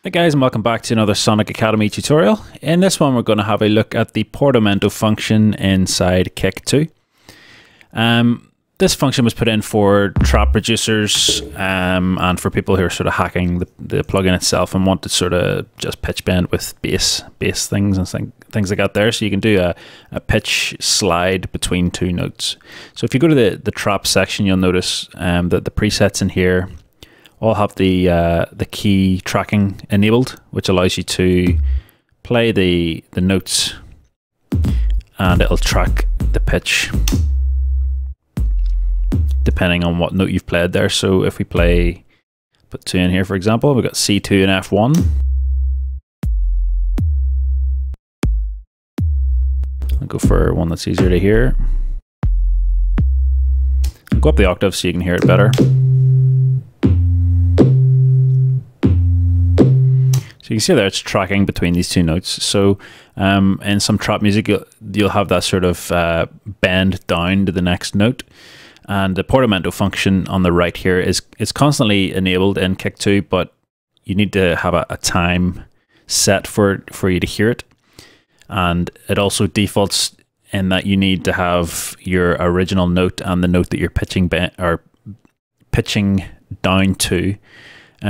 Hey guys, and welcome back to another Sonic Academy tutorial. In this one we're going to have a look at the Portamento function inside Kick 2. This function was put in for trap producers and for people who are sort of hacking the plugin itself and want to sort of just pitch bend with bass things and things like that there. So you can do a pitch slide between two notes. So if you go to the trap section, you'll notice that the presets in here all have the key tracking enabled, which allows you to play the notes and it'll track the pitch depending on what note you've played there. So if we put 2 in here, for example, we've got C2 and F1. I'll go for one that's easier to hear. I'll go up the octave so you can hear it better. So you can see there it's tracking between these two notes. So in some trap music, you'll have that sort of bend down to the next note. And the Portamento function on the right here is constantly enabled in Kick 2, but you need to have a time set for you to hear it. And it also defaults in that you need to have your original note and the note that you're pitching down to.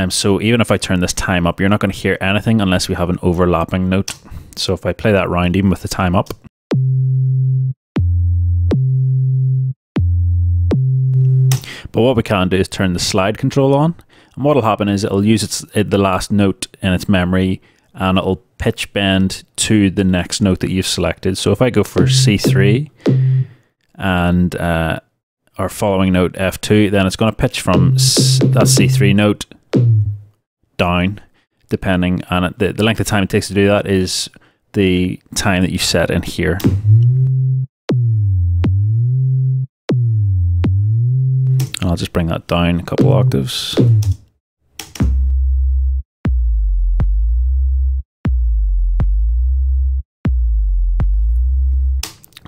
So even if I turn this time up, you're not going to hear anything unless we have an overlapping note. So if I play that round, even with the time up, but what we can do is turn the slide control on, and what will happen is it'll use the last note in its memory and it'll pitch bend to the next note that you've selected. So if I go for C3 and our following note F2, then it's going to pitch from that C3 note down, depending on it. The length of time it takes to do that is the time that you set in here. And I'll just bring that down a couple octaves.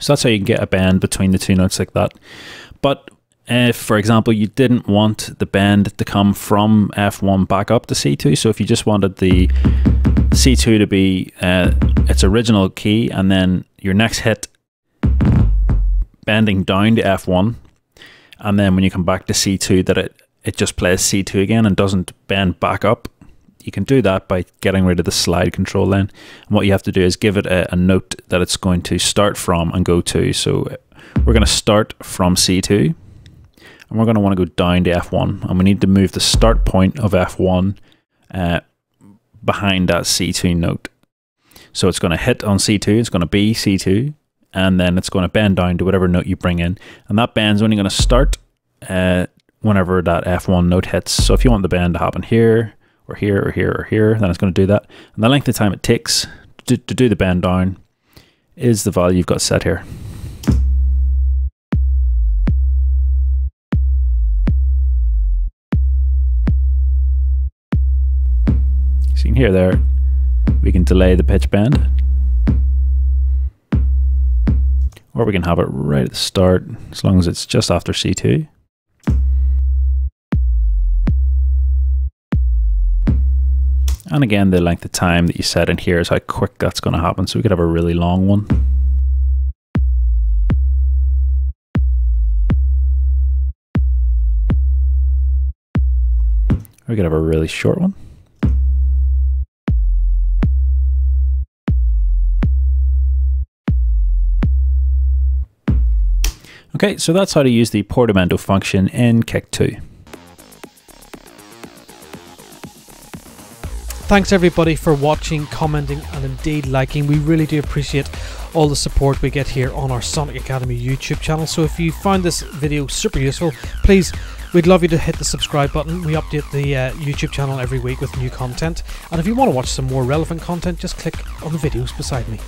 So that's how you can get a bend between the two notes like that. But if, for example, you didn't want the bend to come from F1 back up to C2, so if you just wanted the C2 to be its original key and then your next hit bending down to F1, and then when you come back to C2 that it just plays C2 again and doesn't bend back up, you can do that by getting rid of the slide control then. And what you have to do is give it a note that it's going to start from and go to. So we're going to start from C2 and we're going to want to go down to F1, and we need to move the start point of F1 behind that C2 note. So it's going to hit on C2, it's going to be C2, and then it's going to bend down to whatever note you bring in. And that bend's only going to start whenever that F1 note hits. So if you want the bend to happen here, or here, or here, or here, then it's going to do that. And the length of time it takes to do the bend down is the value you've got set here. So you can hear there, we can delay the pitch bend, or we can have it right at the start, as long as it's just after C2. And again, the length of time that you set in here is how quick that's going to happen. So we could have a really long one. Or we could have a really short one. Okay, so that's how to use the Portamento function in Kick 2. Thanks everybody for watching, commenting and indeed liking. We really do appreciate all the support we get here on our Sonic Academy YouTube channel. So if you found this video super useful, please, we'd love you to hit the subscribe button. We update the YouTube channel every week with new content. And if you want to watch some more relevant content, just click on the videos beside me.